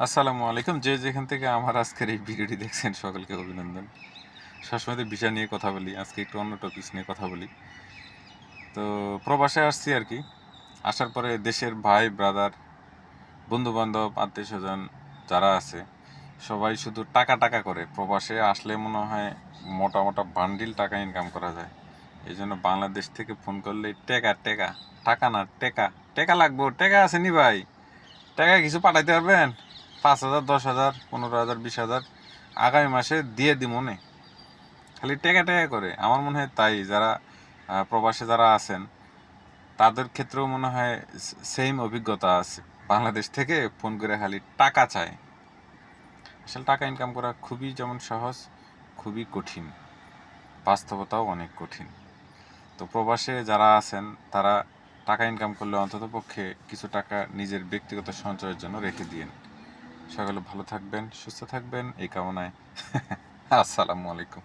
আসসালামু আলাইকুম। যে যেখান থেকে আমার আজকের এই ভিডিওটি দেখছেন সকলকে অভিনন্দন। সবসময় তো ভিসা নিয়ে কথা বলি, আজকে একটু অন্য টপিকস নিয়ে কথা বলি। তো প্রবাসে আসছি আর কি। আসার পরে দেশের ভাই ব্রাদার, বন্ধু বান্ধব, আত্মীয় স্বজন যারা আছে সবাই শুধু টাকা টাকা করে। প্রবাসে আসলে মনে হয় মোটা মোটা বান্ডিল টাকা ইনকাম করা যায়। এই জন্য বাংলাদেশ থেকে ফোন করলে টেকা টেকা, টাকা না টেকা, টেকা লাগবো, টেকা আছে নি ভাই, টাকা কিছু পাঠাইতে পারবেন? 5,000, 10,000, 15,000, 20,000 আগামী মাসে দিয়ে দিব মনে। খালি টেকা টেকা করে। আমার মনে হয় তাই যারা প্রবাসে যারা আছেন তাদের ক্ষেত্রেও মনে হয় সেম অভিজ্ঞতা আছে। বাংলাদেশ থেকে ফোন করে খালি টাকা চায়। আসলে টাকা ইনকাম করা খুবই যেমন সহজ, খুবই কঠিন, বাস্তবতাও অনেক কঠিন। তো প্রবাসে যারা আছেন তারা টাকা ইনকাম করলে অন্তত পক্ষে কিছু টাকা নিজের ব্যক্তিগত সঞ্চয়ের জন্য রেখে দিয়েন। সকলে ভালো থাকবেন, সুস্থ থাকবেন এই কামনায়। আসসালামু আলাইকুম।